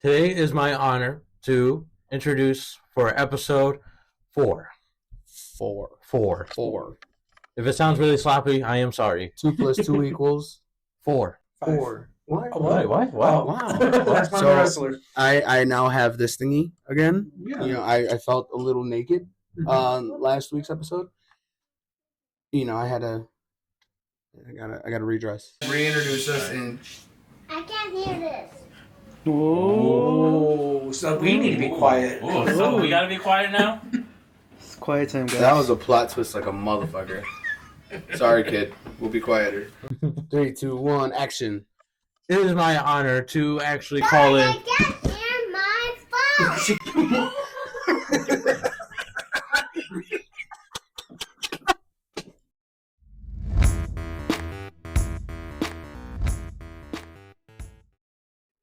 Today is my honor to introduce for episode 4. Four. 4. Four. If it sounds really sloppy, I am sorry. 2 plus 2 equals 4. Four. What? Oh, what? Oh, wow. That's my So- wrestler. I now have this thingy again. Yeah. You know, I felt a little naked last week's episode. You know, I gotta redress. Reintroduce us in. I can't hear this. Oh, so we need to be quiet. Oh, so we gotta be quiet now? It's quiet time, guys. That was a plot twist like a motherfucker. Sorry, kid. We'll be quieter. 3, 2, 1, action. It is my honor to actually call in. I can't hear my phone.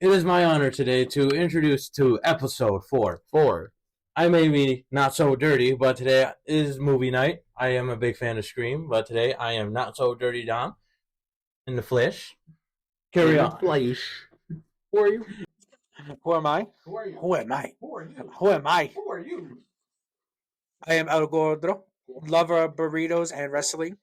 It is my honor today to introduce to episode 4. 4. I may be not so dirty, but today is movie night. I am a big fan of Scream, but today I am not so dirty Dom in the flesh. Carry on. Flesh. Who are you? Who am I? Who are you? Who am I? Who are you? Who am I? Who are you? I am El Gordo, lover of burritos and wrestling.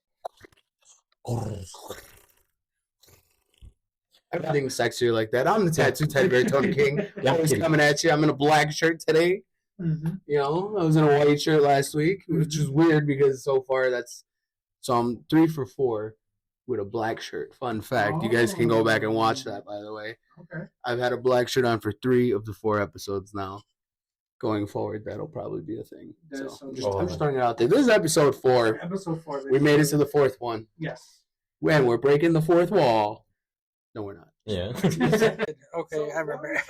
Everything's sexier like that. I'm the Tattoo Teddy Tony King. Always coming at you. I'm in a black shirt today. Mm-hmm. You know, I was in a white shirt last week, which is weird because so far so I'm 3 for 4 with a black shirt. Fun fact. You guys can go back and watch that, by the way. Okay. I've had a black shirt on for 3 of the 4 episodes now. Going forward, that'll probably be a thing. That So is so I'm just throwing it out there. This is episode 4. Episode 4. We made it to the 4th one. Yes. When we're breaking the 4th wall. No, we're not. Yeah. Okay, I remember.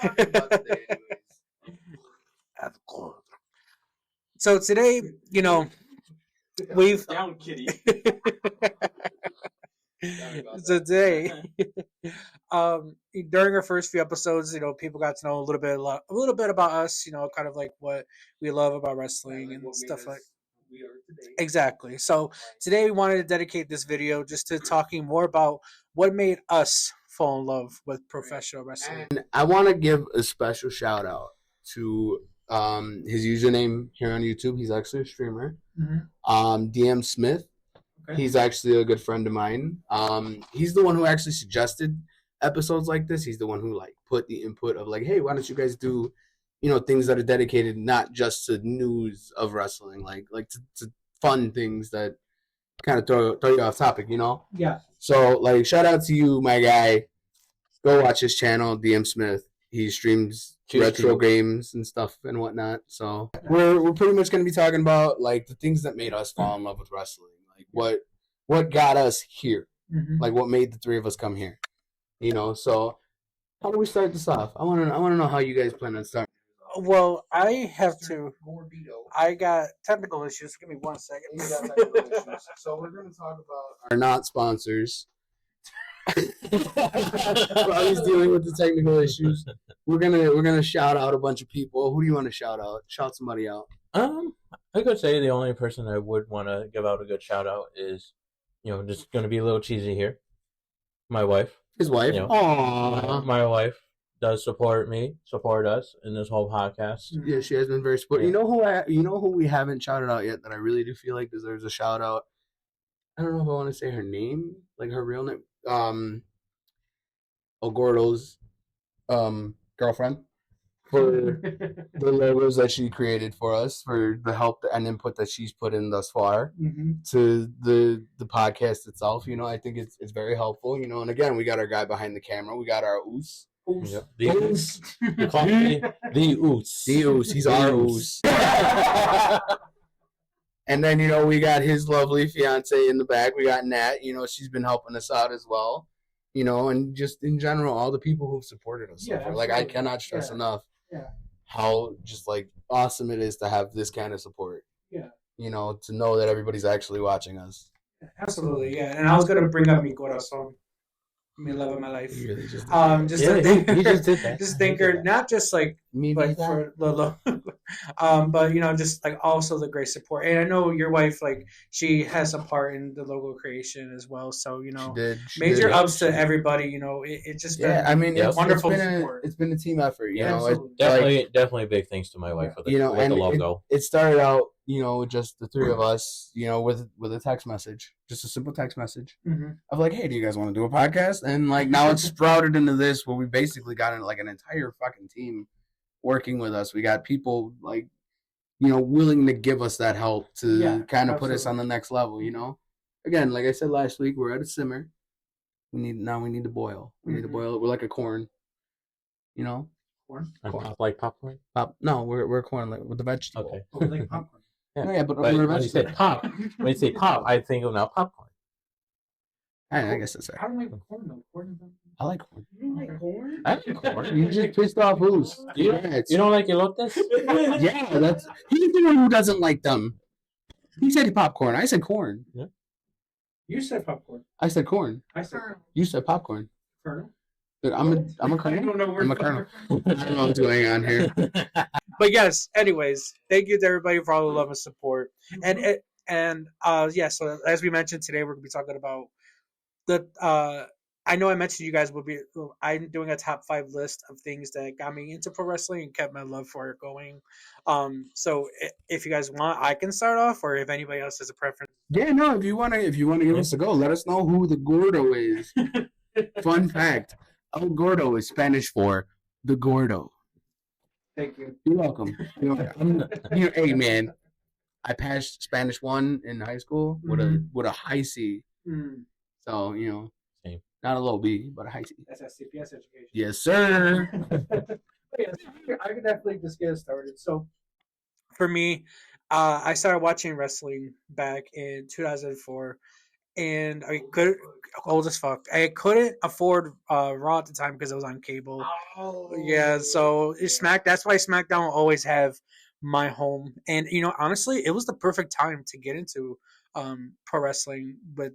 So today, you know, we've Down, kitty. so today, during our first few episodes, you know, people got to know a little bit about us, you know, kind of like what we love about wrestling and stuff like. We are today. Exactly. So today we wanted to dedicate this video just to talking more about what made us fall in love with professional wrestling. And I want to give a special shout out to his username here on YouTube. He's actually a streamer. Mm-hmm. DM Smith. Okay. He's actually a good friend of mine. He's the one who actually suggested episodes like this. He's the one who like put the input of like, hey, why don't you guys do, you know, things that are dedicated not just to news of wrestling, like to fun things that kind of throw you off topic, you know? Yeah. So like, shout out to you, my guy. Go watch his channel, DM Smith. He streams retro games and stuff and whatnot. So we're pretty much gonna be talking about like the things that made us fall in love with wrestling, like what got us here, Mm-hmm. like what made the 3 of us come here, you know. So how do we start this off? I want to know how you guys plan on starting. Well, I have to. Morbido. I got technical issues. Give me 1 second. So we're gonna talk about our not sponsors. Robbie's dealing with the technical issues. We're gonna shout out a bunch of people. Who do you want to shout out? Shout somebody out. I could say the only person I would want to give out a good shout out is, you know, just going to be a little cheesy here. My wife. His wife. You know, Aww. my wife does support us in this whole podcast. Yeah, she has been very supportive. You know who we haven't shouted out yet that I really do feel like deserves a shout out. I don't know if I want to say her name, like her real name. Ogordo's girlfriend, for the logos that she created for us, for the help and input that she's put in thus far Mm-hmm. to the podcast itself. You know, I think it's very helpful. You know, and again, we got our guy behind the camera. We got our Oos. Yep. The Oos. You call me the Oos. The Oos. He's our Oos. And then, you know, we got his lovely fiance in the back. We got Nat. You know, she's been helping us out as well. You know, and just in general, all the people who've supported us. Yeah, So far. Like, I absolutely. cannot stress Yeah. enough Yeah. how just, like, awesome it is to have this kind of support. Yeah. You know, to know that everybody's actually watching us. Absolutely, yeah. And I was gonna bring up Mi Corazon. Me love of my life. You really just Just Yeah, a he thinker, just did that. just thinker, not just like me like for Lolo, but just like also the great support. And I know your wife, like she has some part in the logo creation as well. So She did. She major did. ups to everybody. It just Yeah, been I mean, Yep. it's wonderful been support. it's been a team effort. You Yeah, know, absolutely. Definitely big thanks to my wife with the, with and the logo. it started out, just the three of us, with a text message, just a simple text message Mhm. of like, hey, do you guys want to do a podcast? And like now it's sprouted into this where we basically got like an entire fucking team working with us. We got people like, willing to give us that help to Yeah, kind of put us absolutely. on the next level. Again, like I said last week, we're at a simmer. We need to boil. We need to Mhm. boil it. We're like a corn. Corn? And Corn. pop like popcorn. Pop. No, we're a corn with the vegetable. Okay. Oh, like popcorn. Yeah. No, yeah, but But we're a when you said vegetable. pop, I think of now popcorn. I guess that's right. I don't like corn though. Corn is I like corn. You don't like corn? I like corn. You just pissed off who's? You don't like elotes? Yeah, that's he's the one who doesn't like them. He said popcorn. I said corn. You said popcorn. I said corn. I said You said popcorn. kernel. Dude, I'm a I colonel. don't know where I'm a colonel. I don't know what's going on here. But yes, anyways, thank you to everybody for all the love and support. So as we mentioned today, we're gonna be talking about I know I mentioned you guys I'm doing a top 5 list of things that got me into pro wrestling and kept my love for it going. So if you guys want, I can start off, or if anybody else has a preference. Yeah, no. If you wanna give us a go, let us know who the Gordo is. Fun fact: El Gordo is Spanish for the Gordo. Thank you. You're welcome. Hey man, I passed Spanish 1 in high school with a high C. Mm, So Same. not a low B, but a high C. that's CPS education. Yes, sir. I could definitely just get it started. So, for me, I started watching wrestling back in 2004, and old as fuck. I couldn't afford Raw at the time because it was on cable. Yeah, so that's why SmackDown will always have my home. And honestly, it was the perfect time to get into pro wrestling and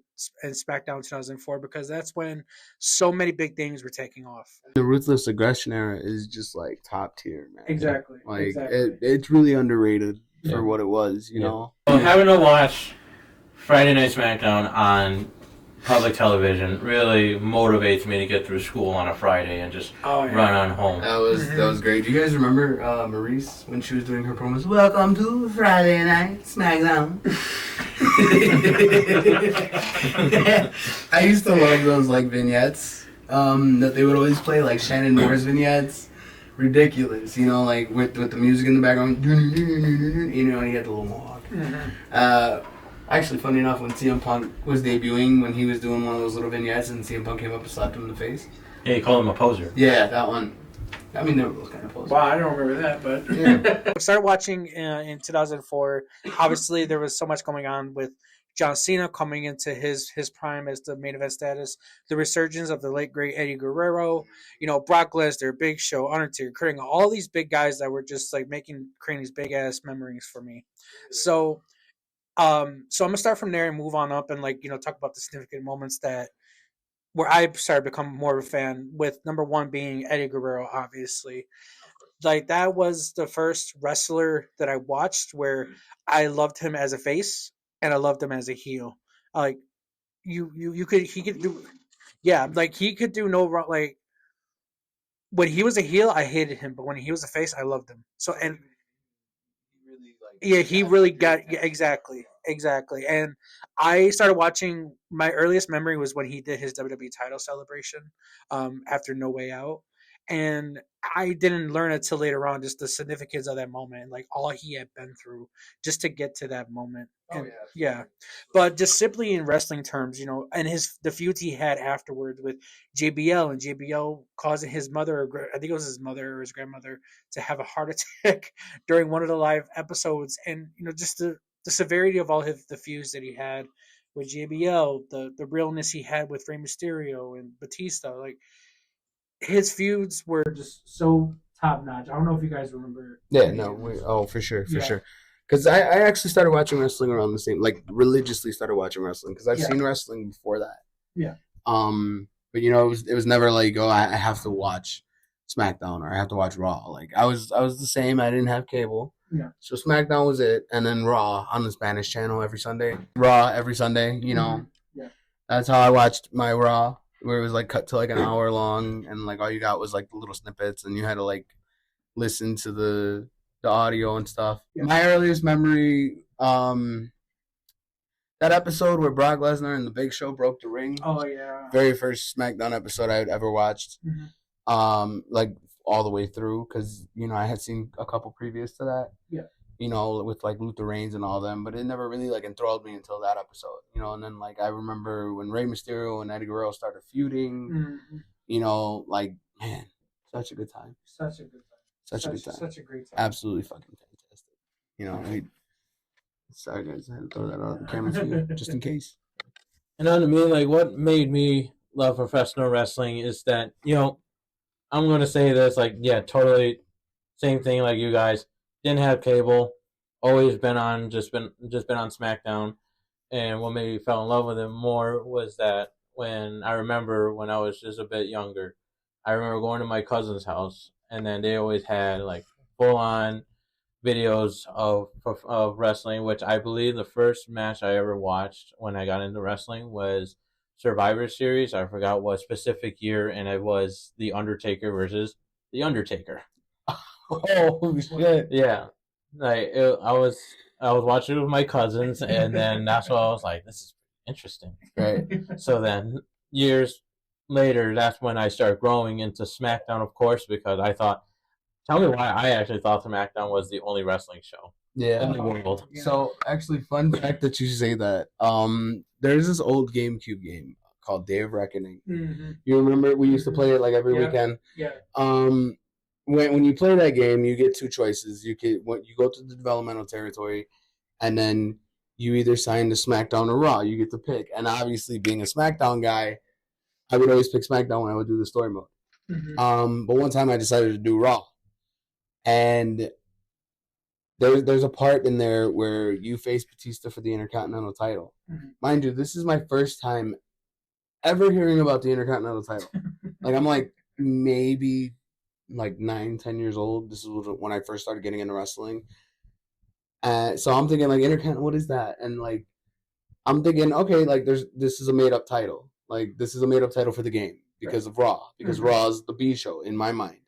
SmackDown 2004 because that's when so many big things were taking off. The Ruthless Aggression era is just like top tier, man. Exactly. Like exactly. it's really underrated Yeah. for what it was, you Yeah. know. So having to watch Friday Night SmackDown on public television really motivates me to get through school on a Friday and just Oh, yeah. run on home. That was great. Do you guys remember Maurice when she was doing her promos? Welcome to Friday Night SmackDown. I used to love those like vignettes that they would always play, like Shannon Moore's vignettes. Ridiculous, like with the music in the background. He had the little mohawk. Actually, funny enough, when CM Punk was debuting, when he was doing one of those little vignettes, and CM Punk came up and slapped him in the face. Yeah, you call him a poser. Yeah, that one. I mean, they were both kind of poses. Wow, I don't remember that, but Yeah. I started watching in 2004. Obviously, there was so much going on with John Cena coming into his prime as the main event status, the resurgence of the late great Eddie Guerrero, Brock Lesnar, Big Show, Undertaker, Kurt Angle, all these big guys that were just like creating these big ass memories for me. So I'm gonna start from there and move on up and talk about the significant moments where I started to become more of a fan, with number one being Eddie Guerrero, obviously. Like that was the first wrestler that I watched where I loved him as a face and I loved him as a heel. Like he could do, yeah, like he could do no wrong. Like when he was a heel, I hated him, but when he was a face, I loved him. So and yeah, he really got exactly. And I started watching. My earliest memory was when he did his WWE title celebration after No Way Out, and I didn't learn until later on just the significance of that moment, like all he had been through just to get to that moment. And, yeah, but just simply in wrestling terms, and the feuds he had afterwards with JBL, and JBL causing his mother, I think it was his mother or his grandmother, to have a heart attack during one of the live episodes, and just the severity of all the feuds that he had with JBL, the realness he had with Rey Mysterio and Batista, like his feuds were just so top notch. I don't know if you guys remember. Yeah, no, for sure. Because I actually started watching wrestling around the same, like religiously started watching wrestling because I've seen wrestling before that. Yeah. But it was never like, oh, I have to watch SmackDown or I have to watch Raw. Like I was the same. I didn't have cable. Yeah. So SmackDown was it, and then Raw on the Spanish channel every Sunday. Raw every Sunday. Yeah. That's how I watched my Raw, where it was like cut to like an hour long, and like all you got was like the little snippets, and you had to like listen to the audio and stuff. Yeah. My earliest memory, that episode where Brock Lesnar and the Big Show broke the ring. Oh yeah. Very first SmackDown episode I had ever watched. Mhm. Like all the way through, because I had seen a couple previous to that. Yeah. With like Luther Reigns and all them, but it never really like enthralled me until that episode. And then like I remember when Rey Mysterio and Eddie Guerrero started feuding. Mhm. Like, man, such a good time. Such a good time. Such a good time. Such a great time. Absolutely fucking fantastic. Sorry guys, I had to throw that out on the camera for you, just in case. And on me, like what made me love professional wrestling is that I'm going to say this, like, yeah, totally same thing like you guys. Didn't have cable, always been on, just been on SmackDown. And what made me fell in love with it more was that when I was just a bit younger, I remember going to my cousin's house, and then they always had like full on videos of wrestling, which I believe the first match I ever watched when I got into wrestling was Survivor Series. I forgot what specific year, and it was The Undertaker versus The Undertaker. Oh shit! Yeah, like I was watching it with my cousins, and then that's what I was like, this is interesting. Right. So then years later, that's when I started growing into SmackDown, of course, because I thought, tell me why I actually thought SmackDown was the only wrestling show in the world. So actually, fun fact that you say that. There's this old GameCube game called Day of Reckoning. Mhm. You remember we used to play it like every weekend. Yeah. When you play that game, you get two choices. You go to the developmental territory, and then you either sign to SmackDown or Raw. You get to pick. And obviously, being a SmackDown guy, I would always pick SmackDown when I would do the story mode. Mhm. But one time I decided to do Raw, and there's a part in there where you face Batista for the Intercontinental title. Mhm. Mind you, this is my first time ever hearing about the Intercontinental title. Like I'm like maybe like 9-10 years old. This is when I first started getting into wrestling. So I'm thinking like Intercontinental, what is that? And like I'm thinking, okay, like this is a made up title. Like this is a made up title for the game because of Raw. Because Raw is the B show in my mind.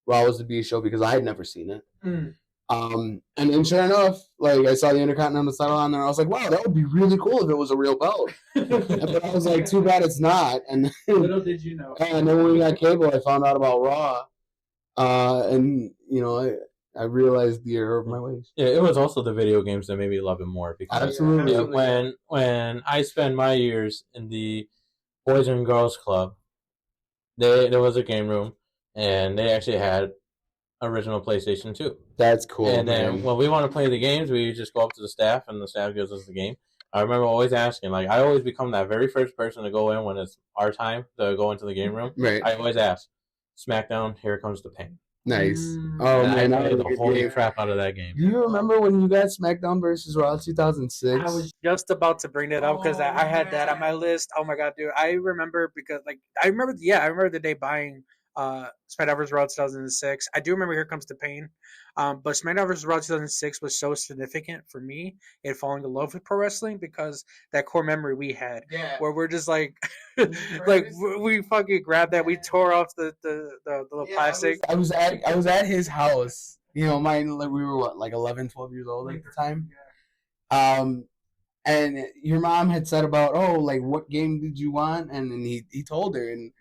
Raw was the B show because I had never seen it. Mm. And then sure enough, like I saw the Intercontinental title on there, I was like, wow, that would be really cool if it was a real belt. But I was like, too bad it's not. And Little did you know. and then when we got cable, I found out about Raw. And I realized the error of my ways. Yeah, it was also the video games that made me love it more because Absolutely. when I spent my years in the Boys and Girls Club, there was a game room, and they actually had original PlayStation 2. That's cool. And then when we want to play the games, we just go up to the staff, and the staff gives us the game. I remember always asking, like, I always become that very first person to go in when it's our time to go into the game room. Right. I always ask, SmackDown, here comes the pain. Nice. Mm. Oh And man, I that was played a the good holy game. crap out of that game. Do you remember when you got SmackDown versus Raw 2006? I was just about to bring that up because I had that on my list. Oh my god, dude! I remember because I remember the day buying SmackDown vs. Raw 2006. I do remember Here Comes the Pain, but SmackDown vs. Raw 2006 was so significant for me in falling in love with pro wrestling because that core memory we had, where we're just like, like we fucking grabbed that, we tore off the little plastic. I was at his house. Mine, like we were what, like 11, 12 years old at the time. And your mom had said about, like what game did you want? And then he told her, and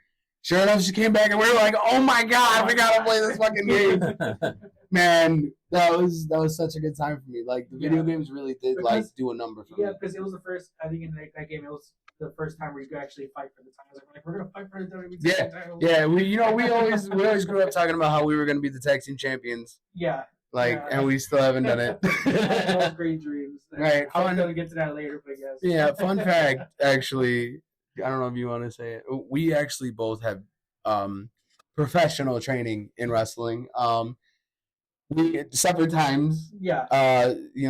sure enough, she came back and we were like, oh my god, we gotta play this fucking game. Man, that was such a good time for me. Like the video games really did like do a number for me. Yeah, because it was the first. I think in that game, it was the first time where you could actually fight for the title. I was like, we're gonna fight for the WWE title. Yeah, we always grew up talking about how we were gonna be the tag team champions. Yeah. And we still haven't done it. Those great dreams. Right. I'm gonna get to that later, but yes. Yeah, fun fact, actually, I don't know if you want to say it. We actually both have professional training in wrestling. We separate times. Yeah.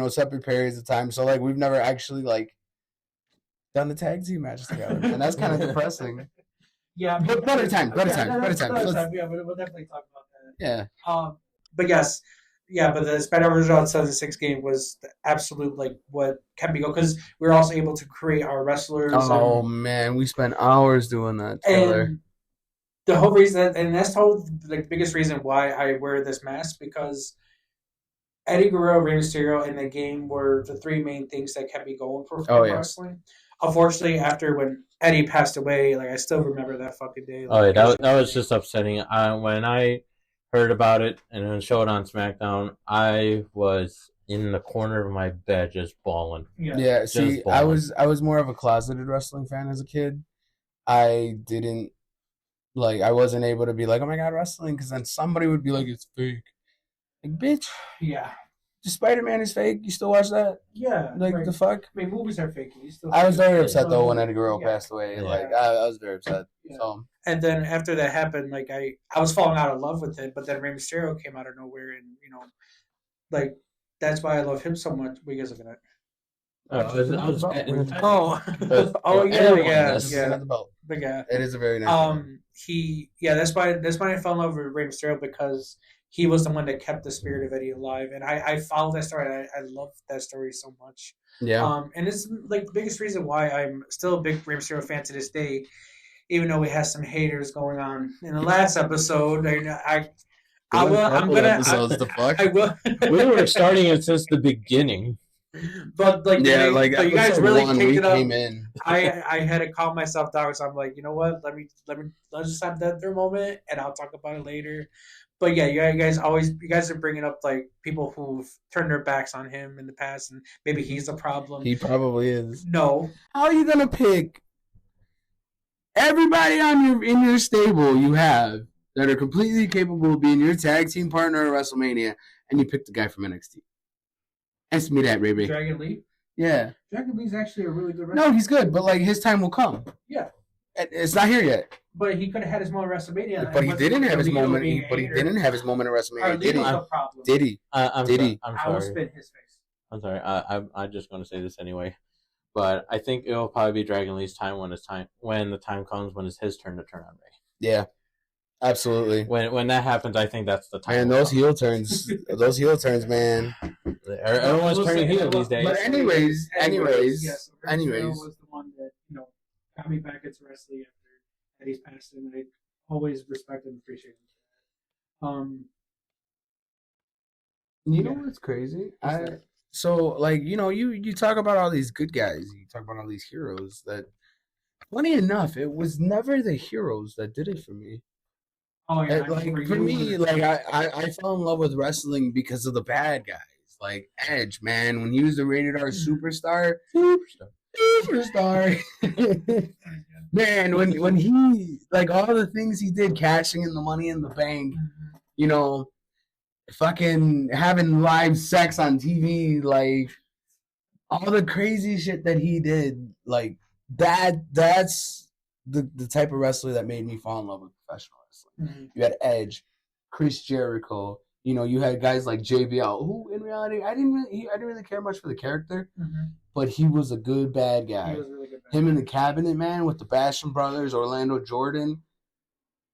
Separate periods of time. So like we've never actually like done the tag team matches together, and that's kind of depressing. Yeah, But better time. Yeah, Let's- yeah, we'll definitely talk about that. Yeah. But yes, yeah, but the Spider Original 2006 game was the absolute like what kept me going because we were also able to create our wrestlers. Oh man, we spent hours doing that together. And the whole reason, and that's the whole like biggest reason why I wear this mask because Eddie Guerrero, Rey Mysterio, and the game were the three main things that kept me going for wrestling. Unfortunately, after when Eddie passed away, like I still remember that fucking day. Like, Oh yeah, that was just upsetting. When I heard about it and then showed on SmackDown, I was in the corner of my bed just bawling. Yeah, see, Just I balling. was more of a closeted wrestling fan as a kid. I didn't I wasn't able to be like, oh my god, wrestling, because then somebody would be like, it's fake. Like, bitch, yeah, the Spider-Man is fake. You still watch that? yeah. Like right. the fuck? I mean, movies are fake. You still I was very Yeah. upset though when Eddie Guerrero Yeah. passed away. Yeah. Like I was very upset. Yeah. So And then after that happened, like I was falling out of love with it, but then Rey Mysterio came out of nowhere, and like that's why I love him so much. What are you guys looking at? Oh, oh yeah, everyone yeah, does. yeah. Another belt. But yeah, It is a very nice belt. that's why I fell in love with Rey Mysterio because he was the one that kept the spirit of Eddie alive, and I followed that story. And I love that story so much. Yeah. And it's like the biggest reason why I'm still a big Rey Mysterio fan to this day, even though we had some haters going on in the last episode. I will. I'm gonna. Episodes, the fuck? I will. We were starting it since the beginning. But like, Yeah, like but you guys episode really one, kicked we it up. came in. I had to calm myself down, so I'm like, you know what? Let's just have that their moment, and I'll talk about it later. But yeah, you guys are bringing up like people who've turned their backs on him in the past, and maybe he's the problem. He probably is. No, How are you gonna pick everybody in your stable you have that are completely capable of being your tag team partner at WrestleMania, and you pick the guy from NXT? Answer me that, Ray. Dragon Lee. Yeah. Dragon Lee's actually a really good wrestler. No, he's good, but like his time will come. Yeah. It's not here yet. But he could have had his moment at WrestleMania. But he didn't have his moment. Being a But he hater. didn't have his moment at WrestleMania. Did he? Carlito's the problem. Did he? I'm Did sorry. he? I'm I will sorry. spin his face. I'm sorry. I'm just going to say this anyway, but I think it will probably be Dragon Lee's time when the time comes when it's his turn to turn on Ray. Yeah. Absolutely. When that happens, I think that's the time. And those heel turns, man. Everyone's turning heel these days. But anyways, yes, Rey Mysterio anyways. was the one that got me back into wrestling after Eddie's passing. I always respect and appreciate him. You know what's crazy? You talk about all these good guys, you talk about all these heroes that, funny enough, it was never the heroes that did it for me. Oh yeah, For me, I fell in love with wrestling because of the bad guys. Like Edge, man, when he was the rated R superstar. Man, when he, like, all the things he did, cashing in the Money in the Bank, fucking having live sex on TV, like all the crazy shit that he did, like that's the type of wrestler that made me fall in love with professional wrestling. You had Edge, Chris Jericho, you had guys like JBL, who in reality I didn't really care much for the character, but he was a good bad guy. He was really good. Him in the Cabinet Man with the Basham brothers, Orlando Jordan,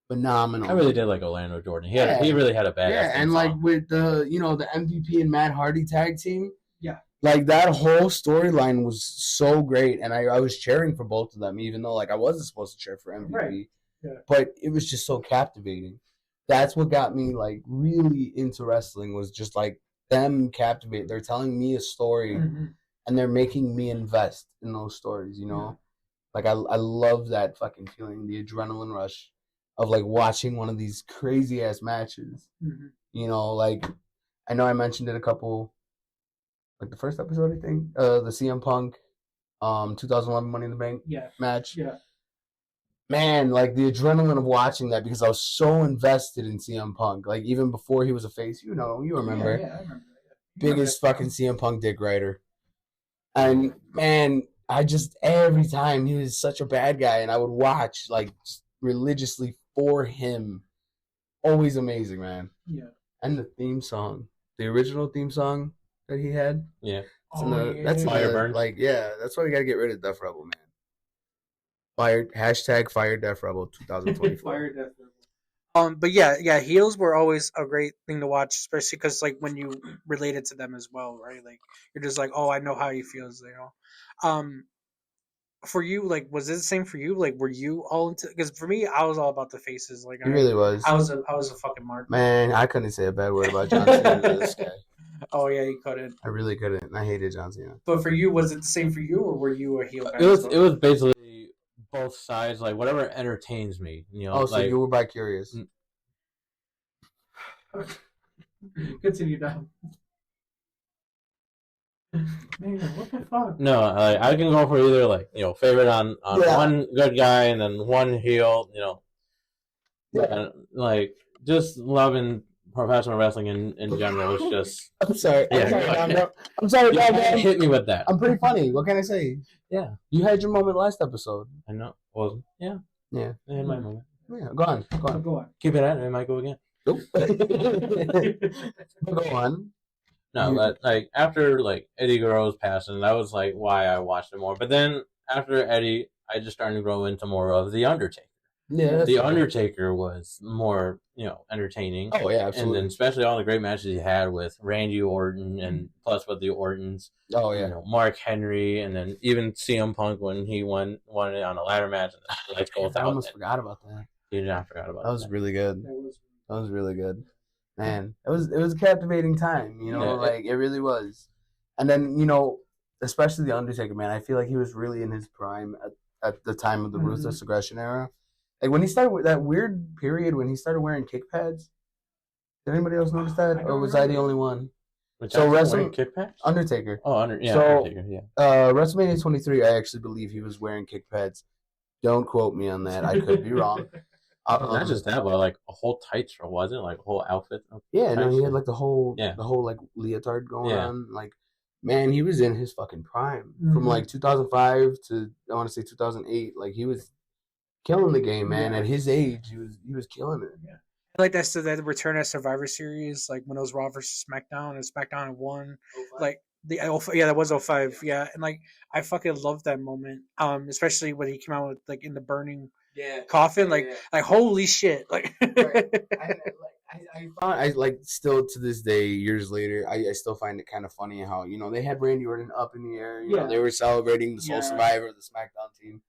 phenomenal. I really did like Orlando Jordan. He Yeah. really had a badass. Yeah, theme and like song. with the the MVP and Matt Hardy tag team. Yeah. Like that whole storyline was so great, and I was cheering for both of them, even though like I wasn't supposed to cheer for MVP. Right. Yeah. But it was just so captivating. That's what got me like really into wrestling, was just like them captivate. They're telling me a story and they're making me invest in those stories, Like I love that fucking feeling, the adrenaline rush of like watching one of these crazy ass matches. Like I know I mentioned it a couple, like the first episode, I think, the CM Punk 2011 Money in the Bank match. Yeah. Man, like the adrenaline of watching that, because I was so invested in CM Punk. Like even before he was a face, you remember. Yeah, I remember that. Biggest fucking CM Punk dick rider. And man, I just, every time he was such a bad guy, and I would watch like just religiously for him. Always amazing, man. Yeah. And the theme song, the original theme song that he had. Yeah. That's Fireburn. like, yeah, that's why we gotta get rid of Def Rebel, man. Fire Death Rebel 2024. Fire Death Rebel. But yeah, heels were always a great thing to watch, especially because like when you related to them as well, right? Like you're just like, oh, I know how he feels, you know. For you, like, was it the same for you? Like, were you all into? Because for me, I was all about the faces. Like, He really was. I was a fucking mark. Man, I couldn't say a bad word about John Cena to this guy. Oh yeah, you couldn't. I really couldn't. I hated John Cena. But for you, was it the same for you, or were you a heel guy? It was basically both sides. Like whatever entertains me, you know. Oh, so like, you were bi curious. Continue down. Man, what the fuck? No, I can go for either, like, you know, favorite on Yeah. one good guy and then one heel, you know. Yeah. And, like, just loving professional wrestling in general is just. I'm sorry. Yeah, I'm sorry, go Dom, ahead. bro. I'm sorry, Yeah, Dom, man. hit me with that. I'm pretty funny. What can I say? Yeah, You had your moment last episode. I know. Well, yeah, Yeah. I had my moment. Yeah. Go on. Go on. Go on. Keep it at it. It might go again. Nope. Go on. No, You- but like after like Eddie Guerrero's passing, that was like why I watched it more. But then after Eddie, I just started to grow into more of the Undertaker. Yeah. that's The fine. Undertaker was more, you know, entertaining. Oh yeah, And absolutely. then especially all the great matches he had with Randy Orton and plus with the Ortons, Oh you yeah. know, Mark Henry, and then even CM Punk when he won it on a ladder match. And Let's go I without almost it. forgot about that. You did not forgot about That was really good. That was That was really good. Man, it was a captivating time, you know, Yeah. like it really was. And then, you know, especially the Undertaker, man, I feel like he was really in his prime at the time of the Mhm. Ruthless Aggression era. Like when he started with that weird period when he started wearing kick pads. Did anybody else notice that, or was I the only one? Which So I think wrestling- wearing kick pads? Undertaker. Oh, yeah, So- Undertaker, yeah. WrestleMania 23, I actually believe he was wearing kick pads. Don't quote me on that. I could be wrong. Not just that, but like a whole tights, or was it like a whole outfit? Yeah, no, he tights. had like the whole Yeah. like leotard going Yeah. on. Like, man, he was in his fucking prime from Mhm. like 2005 to I want to say 2008. Like he was killing the game, man. Yeah. At his age, he was killing it. like that's the return of Survivor Series, like when it was Raw versus SmackDown, and SmackDown had won. Like that was 05, yeah, and like I fucking loved that moment, especially when he came out with like in the burning coffin, like holy shit, like I like still to this day, years later, I still find it kind of funny how, you know, they had Randy Orton up in the air. You know, Yeah. they were celebrating the sole Yeah. survivor of the SmackDown team.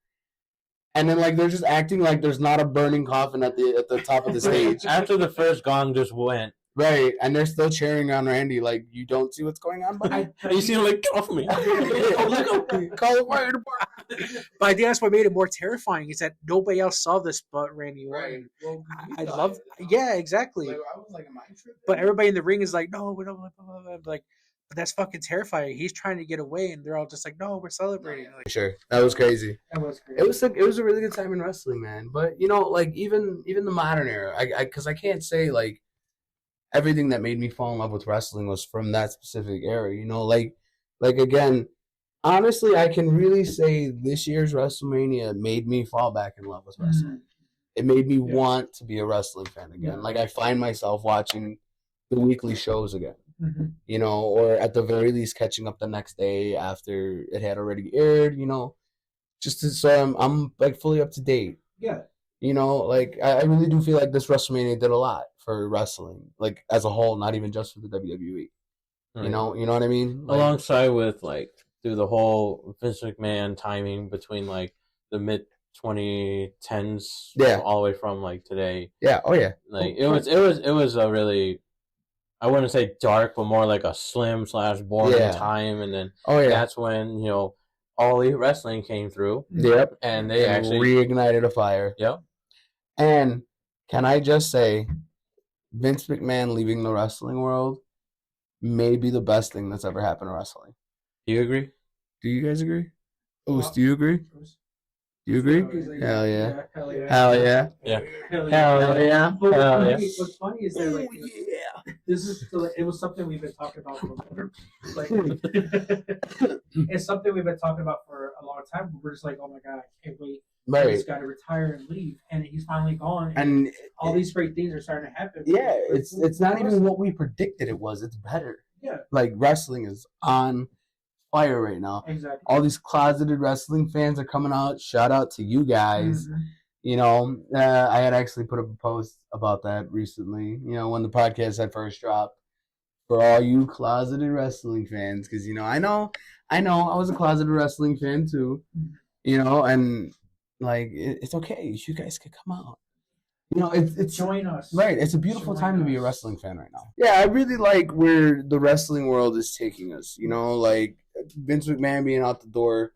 And then like they're just acting like there's not a burning coffin at the top of the stage. After the first gong just went, Right. And they're still cheering on Randy like you don't see what's going on, buddy. you see him like, get off me. Call the fire department. But I think that's what made it more terrifying is that nobody else saw this but Randy Orton. Well, I love, yeah, exactly. I was like, am I tripping? But everybody in the ring is like, no, we don't, blah, blah, blah. Like, but that's fucking terrifying. He's trying to get away, and they're all just like, no, we're celebrating. Like, Sure. That was crazy. that was great. It was a really good time in wrestling, man. But you know, like even the modern era, because I can't say like everything that made me fall in love with wrestling was from that specific era. You know, like again, honestly, I can really say this year's WrestleMania made me fall back in love with wrestling. It made me want to be a wrestling fan again. Yeah. Like I find myself watching the weekly shows again. Mhm. You know, or at the very least catching up the next day after it had already aired. You know, just so I'm like fully up to date. Yeah. You know, like I really do feel like this WrestleMania did a lot for wrestling, like as a whole, not even just for the WWE. You know what I mean? Like, alongside with like through the whole Vince McMahon timing between like the mid 2010s, Yeah. all the way from like today. yeah, oh yeah, Like it was a really, I wouldn't say dark, but more like a slim / boring Yeah. time. And then oh yeah, that's when All Elite Wrestling came through, yep. and they And actually reignited a fire. yep. And can I just say, Vince McMahon leaving the wrestling world may be the best thing that's ever happened to wrestling. Do you agree? Do you guys agree? Oos, do you agree? Do you agree? Hell yeah. Hell yeah. Hell yeah. Yeah. Hell Hell yeah. But Hell yeah. what's funny is that like yeah. this is so, like, it was something we've been talking about for like it's something we've been talking about for a long time. We're just like, oh my god, I can't wait for Right. this guy to retire and leave, and he's finally gone, And all these great things are starting to happen. yeah, it's not even what we predicted it was. It's better. Yeah. Like wrestling is on fire right now. Exactly. All these closeted wrestling fans are coming out. Shout out to you guys. Mhm. You know, I had actually put up a post about that recently, you know, when the podcast had first dropped. For all you closeted wrestling fans, because, you know, I know, I was a closeted wrestling fan too, you know, and, like, it's okay. You guys can come out. You know, it's Join us. right. It's a beautiful Join time to be a us. wrestling fan right now. Yeah, I really like where the wrestling world is taking us. You know, like Vince McMahon being out the door,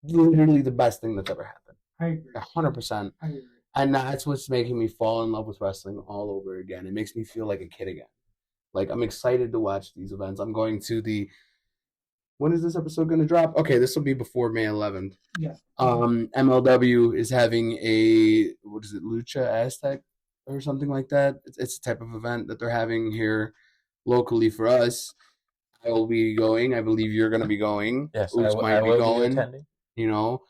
literally the best thing that's ever happened. I agree. 100%. I agree. And that's what's making me fall in love with wrestling all over again. It makes me feel like a kid again. Like, I'm excited to watch these events. I'm going to the... When is this episode going to drop? Okay, this will be before May 11th. Yeah. MLW is having a... What is it? Lucha Aztec or something like that. It's a type of event that they're having here locally for us. I will be going. I believe you're going to be going. Yes, Oops, I might will be going. attending. You know,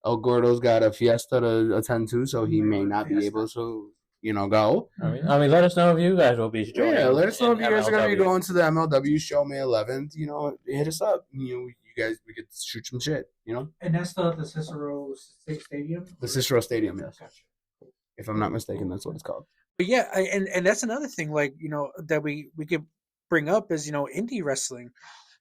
El Gordo's got a fiesta to attend to, so he may not be Fiesta. able to, you know, go. I mean, let us know if you guys will be joining. Yeah, let us know if in you guys are going to be MLW. going to the MLW show May 11th. You know, hit us up. You know, you guys, we could shoot some shit, you know? And that's the Cicero Stadium? The Cicero Stadium, yes. Gotcha. If I'm not mistaken, that's what it's called. But yeah, and that's another thing, like, you know, that we could bring up is, you know, indie wrestling.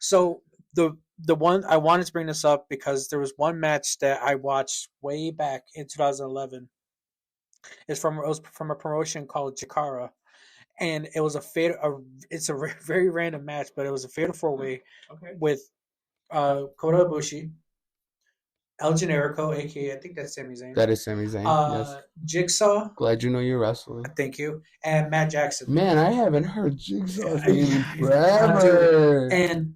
So the one I wanted to bring this up because there was one match that I watched way back in 2011. It was from a promotion called Chikara, and it was it's a very random match, but it was a fatal 4-way Okay. with Kota Ibushi, El Generico, aka I think that's Sami Zayn, That is Sami Zayn, yes. Jigsaw, Glad you know you're wrestling. thank you, and Matt Jackson. Man, I haven't heard Jigsaw's Yeah, name in yeah. forever. And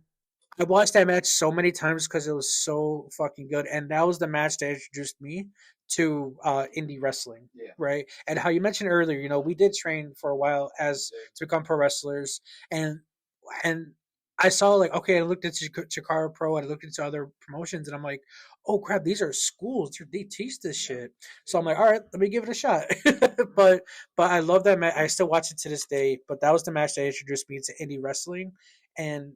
I watched that match so many times because it was so fucking good. And that was the match that introduced me to indie wrestling, Yeah. right? And how you mentioned earlier, you know, we did train for a while to become pro wrestlers, and I saw, like, okay, I looked into Chikara Pro, and I looked into other promotions, and I'm like, oh crap, these are schools. They teach this shit. So I'm like, all right, let me give it a shot. but I love that match. I still watch it to this day. But that was the match that introduced me to indie wrestling, and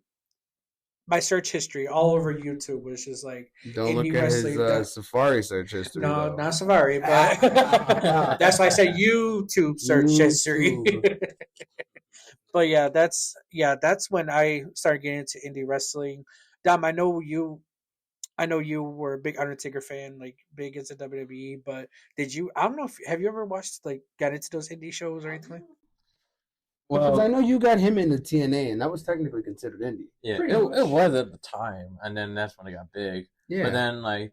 my search history all over YouTube was just like, Don't look indie at his wrestling, Safari search history. no, though. not Savari, but that's why I said YouTube search history. YouTube. But yeah, that's when I started getting into indie wrestling. Dom, I know you were a big Undertaker fan, like big into WWE, but did you? I don't know if have you ever watched, like, got into those indie shows or anything like that? Because I know you got him into TNA, and that was technically considered indie. Yeah, Pretty it much. was at the time, and then that's when it got big. Yeah. But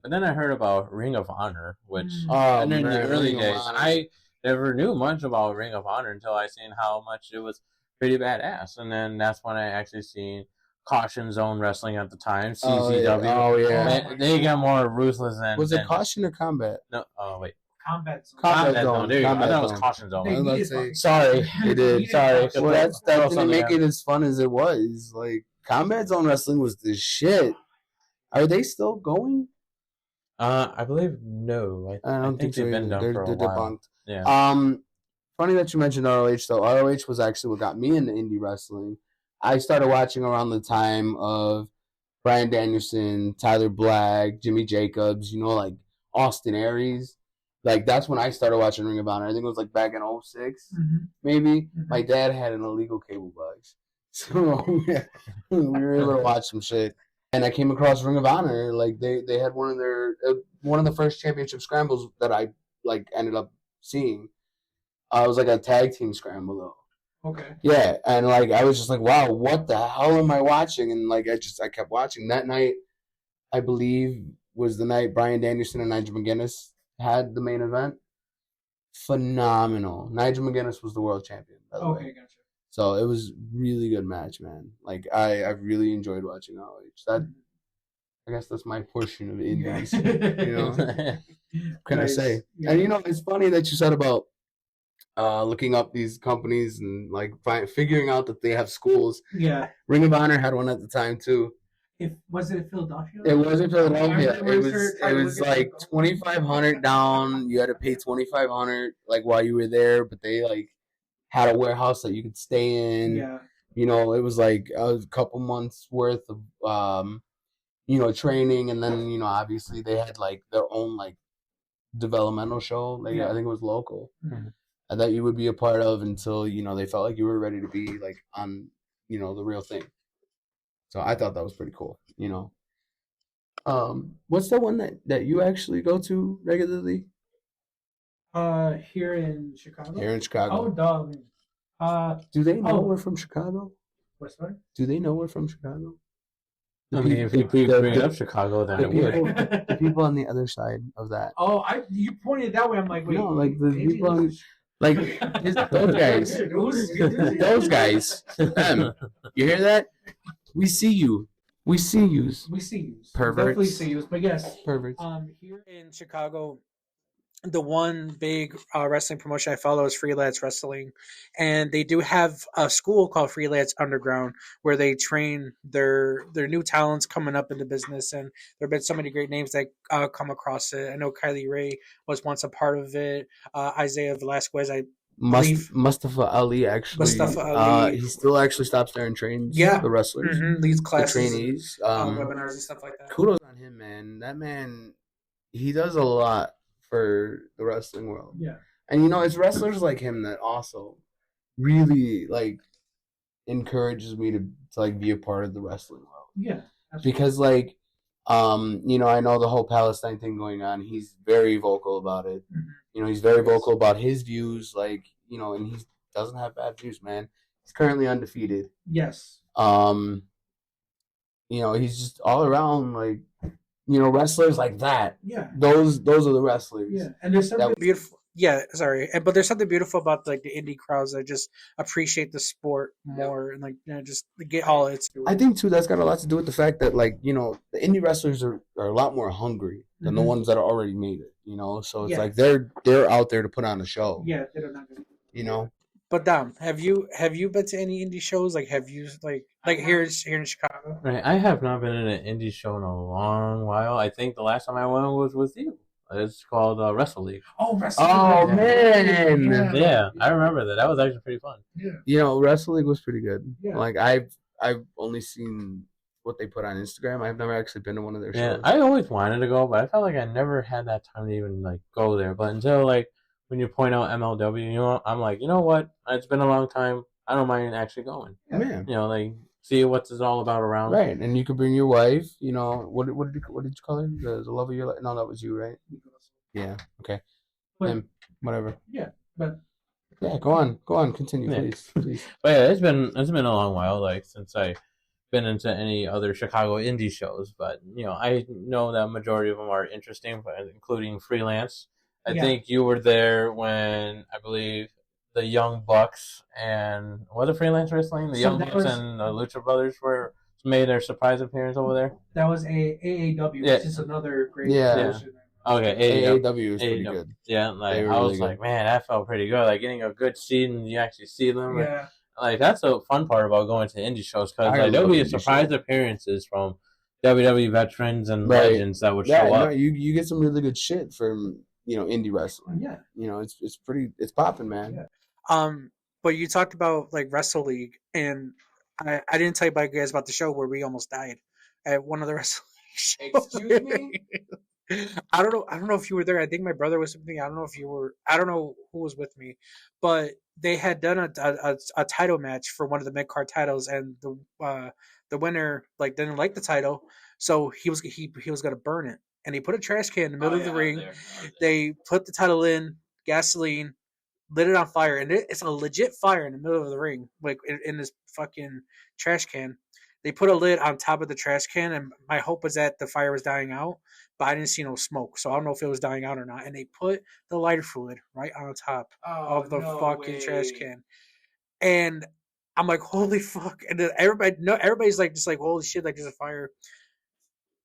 then I heard about Ring of Honor, which Oh, and in the man, early Ring of days, Honor. I never knew much about Ring of Honor until I seen how much it was pretty badass, and then that's when I actually seen Caution Zone Wrestling at the time, CZW. Oh, yeah. Man, they got more ruthless than. Was it than- Caution or Combat? No, oh wait, Combat Zone. Combat Zone. There you go. I Combat thought it was Zone. Caution Zone. They I was about to needed say- fucking- Sorry, they did. Sorry. Throw Well, that didn't something make out. it as fun as it was. Like, Combat Zone Wrestling was the shit. Are they still going? I believe no. I don't think so. they've been either. done for a They're while. debunked. Yeah. Funny that you mentioned ROH though. ROH was actually what got me into indie wrestling. I started watching around the time of Bryan Danielson, Tyler Black, Jimmy Jacobs, you know, like Austin Aries. Like, that's when I started watching Ring of Honor. I think it was like back in 06, maybe. Mhm. My dad had an illegal cable box. So yeah, we were able to watch some shit. And I came across Ring of Honor. Like, they had one of the first championship scrambles that I like ended up seeing. It was like a tag team scramble though. Okay. Yeah, and like I was just like, wow, what the hell am I watching? And like I kept watching. That night, I believe, was the night Bryan Danielson and Nigel McGuinness had the main event. Phenomenal. Nigel McGuinness was the world champion, by the way. Okay, gotcha. So it was really good match, man. Like I really enjoyed watching ROH. That I guess that's my portion of indies. You know, what can I say? Yeah. And you know, it's funny that you said about looking up these companies and like figuring out that they have schools. Yeah. Ring of Honor had one at the time too. Was it Philadelphia? It was in Philadelphia. I remember It was like $2,500 down. You had to pay $2,500 like while you were there, but they like had a warehouse that you could stay in. Yeah. You know, it was like a couple months worth of training, and then obviously they had like their own like developmental show. Like Yeah. I think it was local, Mhm. and that you would be a part of until they felt like you were ready to be like on the real thing. So I thought that was pretty cool. What's the one that you actually go to regularly Here in Chicago. here in Chicago? Oh, dog. Do they know oh. we're from Chicago? What's that? Do they know we're from Chicago? I mean, if you bring up Chicago, then the it would. people, the people on the other side of that. Oh, you pointed that way. I'm like, wait. No, like the people on, like those guys. Those guys. Them. You hear that? We see you. We see you. We see you. Perverts. Definitely see you. But yes, Perverts. here in Chicago, the one big wrestling promotion I follow is Freelance Wrestling, and they do have a school called Freelance Underground where they train their new talents coming up in the business. And there have been so many great names that come across it. I know Kylie Ray was once a part of it. Isaiah Velasquez, believe- Mustafa Ali actually. Mustafa Ali. He still actually stops there and trains Yeah. the wrestlers, leads the classes, trainees. webinars and stuff like that. Kudos on him, man. That man, he does a lot for the wrestling world. Yeah. And it's wrestlers like him that also really like encourages me to like be a part of the wrestling world. Yeah. Because like I know the whole Palestine thing going on. He's very vocal about it. Mhm. He's very vocal about his views, like, and he doesn't have bad views, man. He's currently undefeated. Yes. He's just all around like wrestlers like that. Yeah. Those are the wrestlers. Yeah. And there's something beautiful. Yeah, sorry, but there's something beautiful about like the indie crowds that just appreciate the sport more and like just get all it's. I think too that's got a lot to do with the fact that like the indie wrestlers are a lot more hungry than the Mhm. ones that are already made it. So it's Yeah. like they're out there to put on a show. Yeah, they're not gonna. But Dom, have you been to any indie shows? Like, have you like here in Chicago? Right, I have not been in an indie show in a long while. I think the last time I went was with you. It's called Wrestle League. Oh, wrestling. Oh Yeah. man. Yeah. Yeah, I remember that. That was actually pretty fun. Yeah. Wrestle League was pretty good. Yeah. Like I've only seen what they put on Instagram. I've never actually been to one of their Yeah, shows. I always wanted to go, but I felt like I never had that time to even like go there. But until like when you point out MLW, I'm like, you know what? It's been a long time. I don't mind actually going. Yeah. Like see what it's all about around. Right, and you could bring your wife. What did you call her? The love of your life? No, that was you, right? Yeah. Okay. But- Him. Whatever. Yeah, but Yeah. Go on. Continue, Yeah. please. But yeah, it's been a long while, like since I've been into any other Chicago indie shows. But I know that majority of them are interesting, but including Freelance. I Yeah. think you were there when I believe the Young Bucks and the Freelance Wrestling, the So Young that Bucks was- and the Lucha Brothers made their surprise appearance over there. that was AAW, Yeah. which is another great. Yeah. promotion. Okay, AAW is pretty AEW. good. Yeah, like They were I was really like, man, that felt pretty good. Like getting a good seat and you actually see them. Yeah. Like that's the fun part about going to indie shows because I there'll love be indie surprise shows. appearances from WWE veterans and Right. legends that would Yeah, show no, up. you get some really good shit from indie wrestling. Yeah. It's popping, man. Yeah. But you talked about like Wrestle League, and I didn't tell you guys about the show where we almost died at one of the wrestling shows. Excuse me? I don't know if you were there. I think my brother was with me. I don't know if you were. I don't know who was with me, but they had done a title match for one of the mid card titles, and the winner like didn't like the title, so he was gonna burn it, and he put a trash can in the middle of the ring. They put the title in gasoline, lit it on fire, and it's a legit fire in the middle of the ring, like in this fucking trash can. They put a lid on top of the trash can, and my hope was that the fire was dying out, but I didn't see no smoke, so I don't know if it was dying out or not. And they put the lighter fluid right on top of the fucking trash can, and I'm like, holy fuck! And then everybody's like, just like, holy shit, like there's a fire.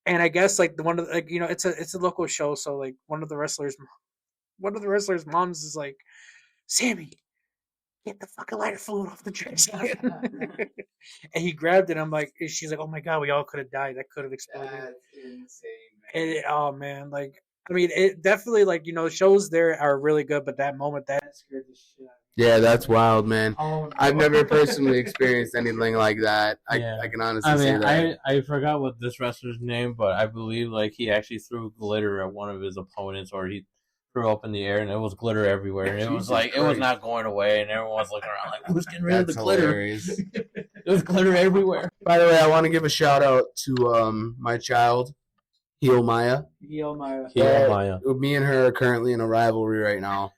And I guess like it's a local show, so like one of the wrestlers' moms is like, Sammy, get the fucking lighter fluid off the trash can. And he grabbed it. I'm like, she's like, oh my god, we all could have died. That could have exploded. That's insane, And oh man, like I mean, it definitely like shows there are really good, but that moment that scared the shit out of me. Yeah, that's wild, man. Oh, no. I've never personally experienced anything like that. Yeah. I can honestly I say mean, that. I forgot what this wrestler's name, but I believe like he actually threw glitter at one of his opponents, or he threw up in the air, and it was glitter everywhere, and it was Jesus like it was Christ. not going away, and everyone was looking around like, "Who's getting rid of the That's glitter?" hilarious. There was glitter everywhere. By the way, I want to give a shout out to my child, Heel Maya. Yo, my Yeah, Maya. Me and her are currently in a rivalry right now.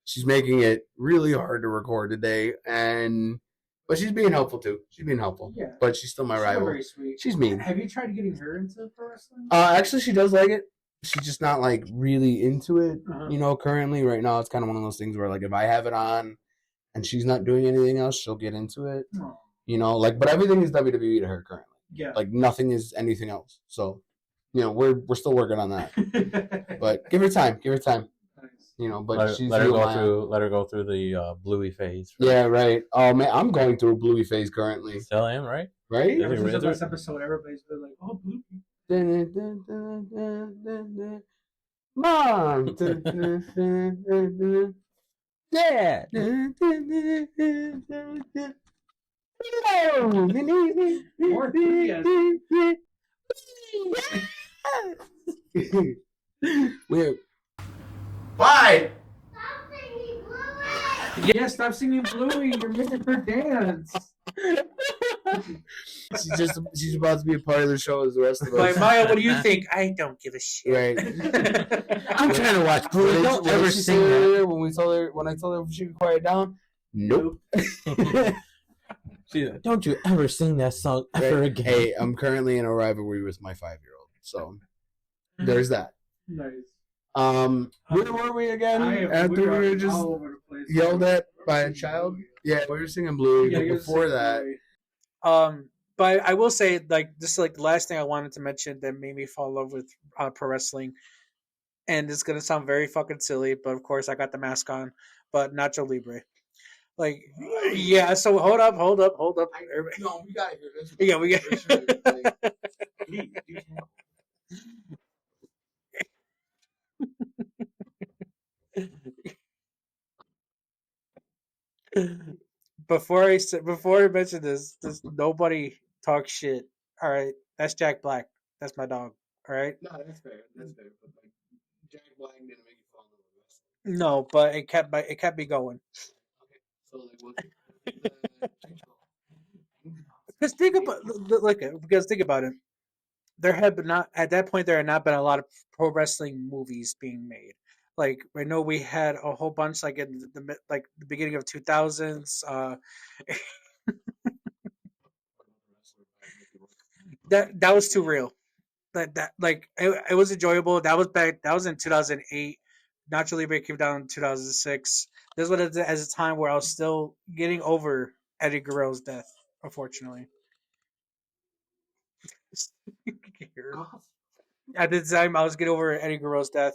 She's making it really hard to record today, but she's being helpful too. She's being helpful, Yeah. but she's still my rival. Very sweet. She's mean. Have you tried getting her into pro wrestling? Actually, she does like it. She's just not like really into it. Uh-huh. Currently, right now, it's kind of one of those things where like if I have it on and she's not doing anything else, she'll get into it. Oh. But everything is WWE to her currently. Yeah. Like nothing is anything else. So, we're still working on that. But give her time. Give her time. Nice. But she's let her Heel go Maya. through. Let her go through the bluey phase. Yeah, right. Oh man, I'm going through a bluey phase currently. Still am, right? Right? Yeah. Ever since the Razor? last episode, everybody's been like, "Oh, Blue." Mom. Yeah. More enthusiasm. We're Why? Stop singing Bluey! Yeah, stop singing Bluey. You're making her dance. She's about to be a part of the show as the rest of Like, us. Maya, what do you think? I don't give a shit. Right. I'm trying to watch Bluey. What Don't did ever she sing say that. earlier when I told her she could quiet down? Nope. She's like, don't you ever sing that song ever Right. again. Hey, I'm currently in a rivalry with my 5-year-old, so there's that. Nice. Where were we again? After we were just all over the place. yelled at by a child? Yeah, we were singing Bluey, but you were before singing that, Bluey. But I will say, like, this is like the last thing I wanted to mention that made me fall in love with pro wrestling. And it's gonna sound very fucking silly, but of course I got the mask on. But Nacho Libre, like, yeah. So hold up. Everybody- no, we gotta hear this. Yeah, we For sure. got. Before I mention this, nobody talk shit. All right, that's Jack Black. That's my dog. All right. No, that's fair. That's fair. But like, Jack Black didn't make you fall in love with wrestling. No, but it kept me going. Okay, so like, what? Because think about it. There had been not at that point. There had not been a lot of pro wrestling movies being made. Like, I know we had a whole bunch, like in the beginning of 2000s. That was too real. It was enjoyable. That was in 2008. Nacho Libre came down in 2006. This was as a time where I was still getting over Eddie Guerrero's death, unfortunately. At the time, I was getting over Eddie Guerrero's death,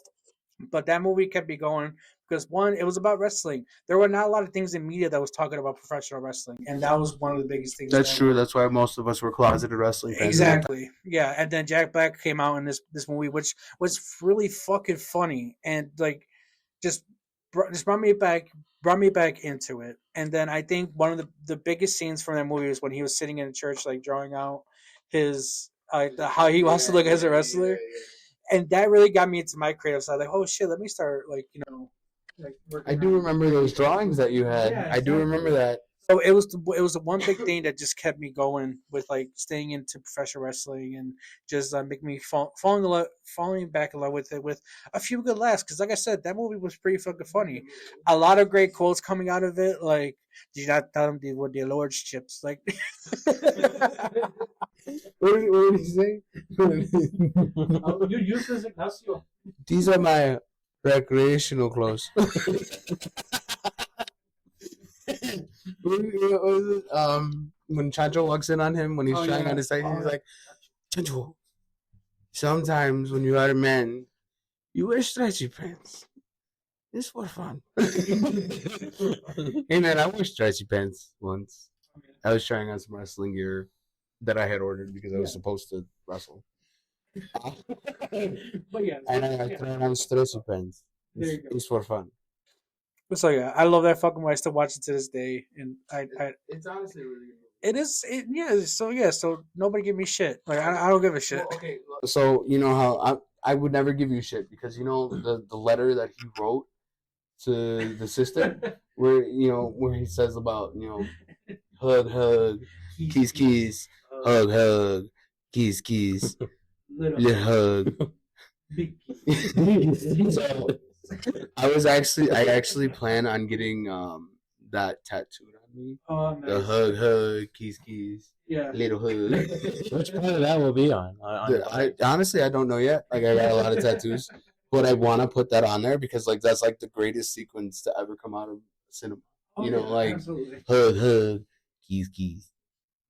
but that movie kept me going because one, it was about wrestling. There were not a lot of things in media that was talking about professional wrestling, and that was one of the biggest things. That's true. That's why most of us were closeted wrestling fans. Exactly. Yeah, and then Jack Black came out in this movie, which was really fucking funny and like just brought me back into it. And then I think one of the biggest scenes from that movie was when he was sitting in a church, like drawing out his how he wants to look as a wrestler, and that really got me into my creative side. Like, oh shit, let me start like working I do on- remember those drawings that you had. Yeah, I do remember that. So it was the one big thing that just kept me going with like staying into professional wrestling and just making me falling back in love with it with a few good laughs. Because like I said, that movie was pretty fucking funny. A lot of great quotes coming out of it. Like, did you not tell them they were the Lord's chips? Like, What did he say? you use this Ignacio. These are my recreational clothes. When Chancho walks in on him when he's trying on his side, he's like, Chancho, sometimes when you are a man, you wear stretchy pants. It's for fun. Hey man, I wore stretchy pants once. I was trying on some wrestling gear that I had ordered because I was supposed to wrestle. But yeah, And I tried on stretchy pants. There you go. It's for fun. So yeah, I love that fucking movie. I still watch it to this day, and I It's honestly a really good. it is so nobody give me shit. Like I don't give a shit. Well, okay, so you know how I would never give you shit because you know the letter that he wrote to the sister where he says about hug kiss hug kiss little hug. So I actually plan on getting that tattooed on me. Oh, The hug kiss Yeah. little hug. Which part of that will be on? I honestly I don't know yet. Like I got a lot of tattoos, but I want to put that on there because like that's like the greatest sequence to ever come out of cinema. Absolutely. Hug keys.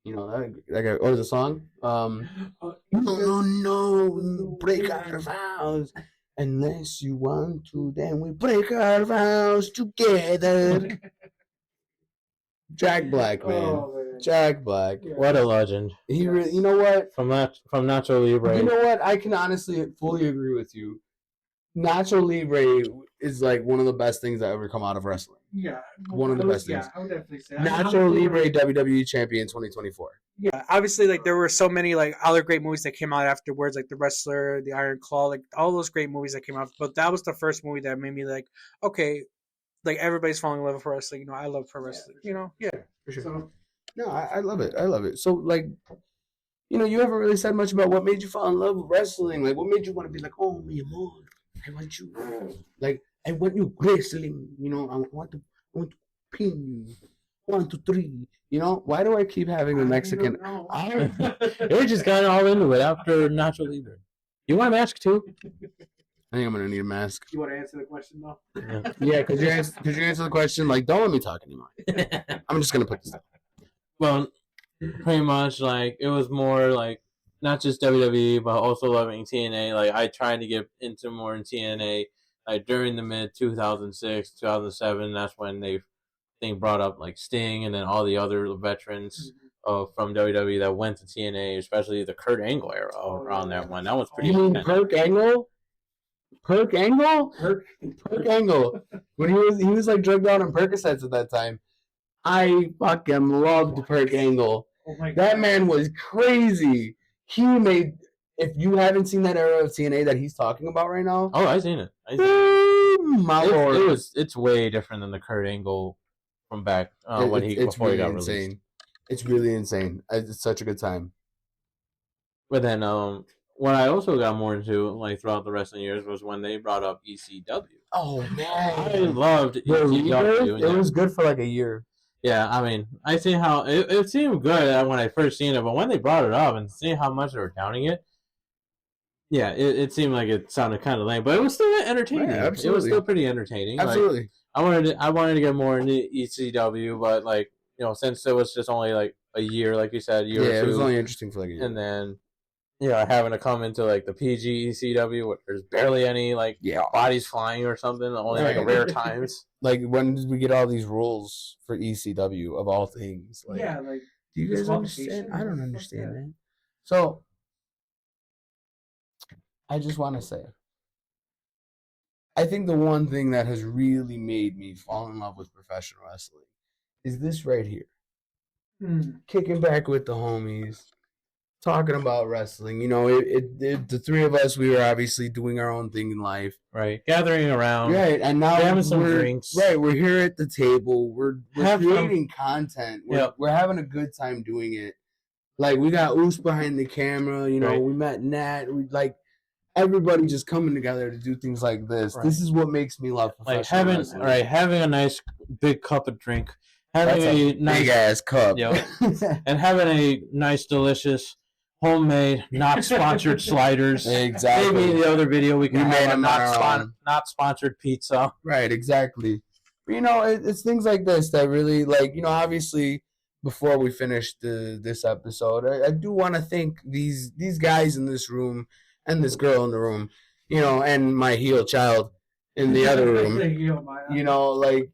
You know that or the song. No, break our vows unless you want to. Then we break our vows together. Jack Black, man. Oh, man. Jack Black. What a legend. He really, you know what? From Nacho Libre. You know what? I can honestly fully agree with you. Nacho Libre is like one of the best things that ever come out of wrestling. Yeah. One of the best things. I would definitely say Nacho Libre WWE Champion 2024. Yeah, obviously, like there were so many like other great movies that came out afterwards, like The Wrestler, The Iron Claw, like all those great movies that came out. But that was the first movie that made me like, okay, like everybody's falling in love with pro wrestling. You know, I love pro wrestling. Yeah. For sure. So No, I love it. I love it. So like, you haven't really said much about what made you fall in love with wrestling. Like, what made you want to be like, oh, mi amor, I want you. Like, I want you wrestling. I want to pin you. 1, 2, 3. Why do I keep having a Mexican? You're just got all into it after Nacho Libre. You want a mask too? I think I'm gonna need a mask. you want to answer the question though? Yeah, could you answer the question? Like, don't let me talk anymore. I'm just gonna put this down. Well, pretty much like it was more like not just WWE but also loving TNA. Like I tried to get into more in TNA like during the mid 2006, 2007. That's when they brought up like Sting and then all the other veterans from WWE that went to TNA, especially the Kurt Angle era around that one. That was pretty. You mean Perk Angle? Perk Angle? Perk Angle. When he was like drugged out on Percocets at that time. I fucking loved Perk Angle. Oh my God. That man was crazy. He made. If you haven't seen that era of TNA that he's talking about right now, Oh, I seen it. my lord, It's way different than the Kurt Angle from back when before he got released. insane. It's really insane. It's such a good time. But then what I also got more into like throughout the wrestling years was when they brought up ECW. Oh man, I loved ECW. It was good for like a year. Yeah, I mean, I see how it seemed good when I first seen it, but when they brought it up and seeing how much they were counting it, yeah, it seemed like it sounded kind of lame, but it was still entertaining. Yeah, it was still pretty entertaining. Absolutely. Like, I wanted to get more into ECW, but like since it was just only like a year, like you said, year or two, it was only interesting for like a year. and then having to come into like the PG ECW where there's barely any like bodies flying or something, only like Right. rare times. Like, when did we get all these rules for ECW of all things? Like, like do you guys understand? I don't understand, man. So, I just want to say, I think the one thing that has really made me fall in love with professional wrestling is this right here. Kicking back with the homies, talking about wrestling. The three of us, we were obviously doing our own thing in life. Right, gathering around. Right, and now having some we're, drinks. Right, we're here at the table. We're Have creating content. We're having a good time doing it. Like, we got Oos behind the camera. Right. We met Nat. We like everybody just coming together to do things like this. Right. This is what makes me love professional Like wrestling. having a nice big cup of drink, having a nice big ass cup. Yep. and having a nice, delicious, homemade, not sponsored sliders. Exactly. Maybe in the other video we can We made have a them on our own. not sponsored pizza. Right, exactly. But, it's things like this that really, like, obviously, before we finish this episode, I do want to thank these guys in this room and this girl in the room, and my heel child in the other room. Like,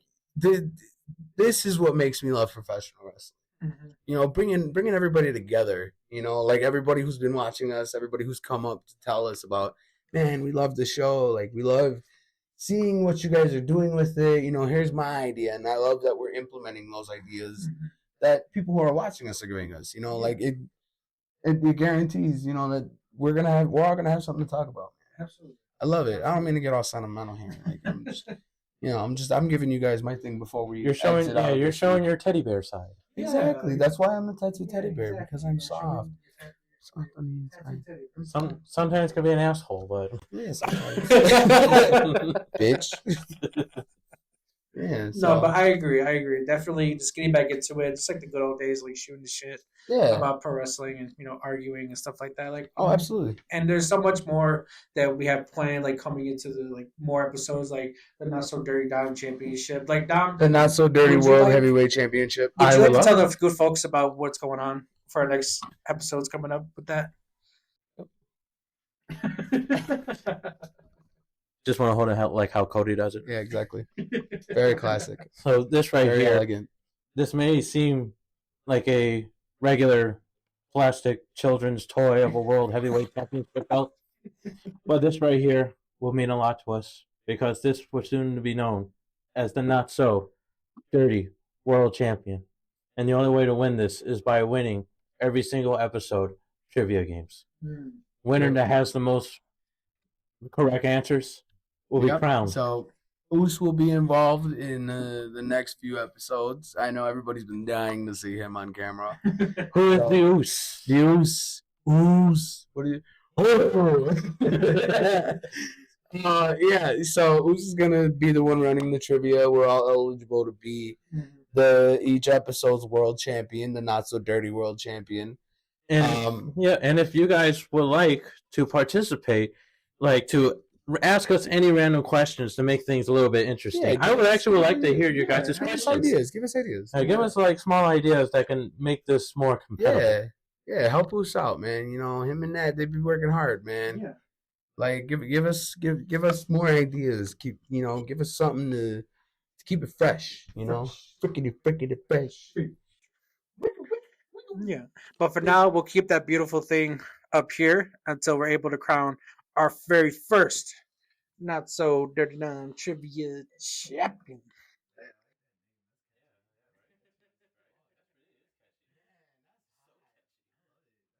this is what makes me love professional wrestling. Bringing everybody together. Like everybody who's been watching us, everybody who's come up to tell us about, man, we love the show. Like, we love seeing what you guys are doing with it. Here's my idea, and I love that we're implementing those ideas that people who are watching us are giving us. Like it guarantees, that we're all gonna have something to talk about. Absolutely. I love it. I don't mean to get all sentimental here. Like I'm giving you guys my thing before we. You're showing, exit out you're this showing week. your teddy bear side. Exactly. That's why I'm the tattoo teddy bear, exactly. because I'm soft. Soft on the Tattoo inside. teddy. Sometimes can be an asshole, but Yeah, sometimes. Bitch. Yeah. So, No, but I agree. Definitely just getting back into it. Just like the good old days, like shooting the shit yeah. about pro wrestling and, arguing and stuff like that. Like, Oh, absolutely. and there's so much more that we have planned, like coming into the more episodes, like the Not So Dirty Dom Championship. Like Dom, The Not So Dirty Would you World like- Heavyweight Championship. would I you would like to love tell the good folks about what's going on for our next episodes coming up with that? just want to hold it like how Cody does it. Yeah, exactly. Very classic. So this right Very here, elegant. this may seem like a regular plastic children's toy of a world heavyweight championship belt, but this right here will mean a lot to us because this was soon to be known as the Not So Dirty World Champion, and the only way to win this is by winning every single episode trivia games. Winner that has the most correct answers will be Yep. crowned. So, Oos will be involved in the next few episodes. I know everybody's been dying to see him on camera. Who is the Oos? The Oos. Oos. What do you? Yeah, so Oos is gonna be the one running the trivia. We're all eligible to be each episode's world champion, the Not So Dirty World Champion. And and if you guys would like to participate, like to ask us any random questions to make things a little bit interesting, Yeah, I would actually like to hear your guys' Give us questions. ideas. Give us ideas. Give us like small ideas that can make this more competitive. Yeah, help us out, man. Him and that, they be working hard, man. Yeah. Like give us more ideas. Give us something to keep it fresh. Freaking fresh. Yeah. But for now, we'll keep that beautiful thing up here until we're able to crown our very first Not So Dirty Dom Trivia Champion.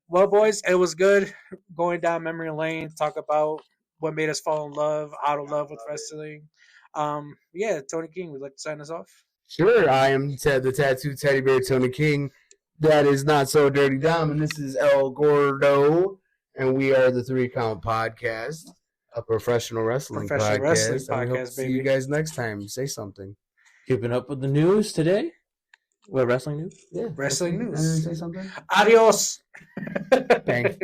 Well, boys, it was good going down memory lane, talk about what made us fall in love, out of love with wrestling. Yeah, Tony King, would like to sign us off. Sure, I am the tattoo teddy bear Tony King. That is Not So Dirty Dom, and this is El Gordo, and we are the 3 Count Podcast, a professional wrestling Professional podcast. wrestling And we hope podcast, to see baby. you guys next time. Say something. Keeping up with the news today. What wrestling news? Yeah, Wrestling news. Say something. Adios. Bang.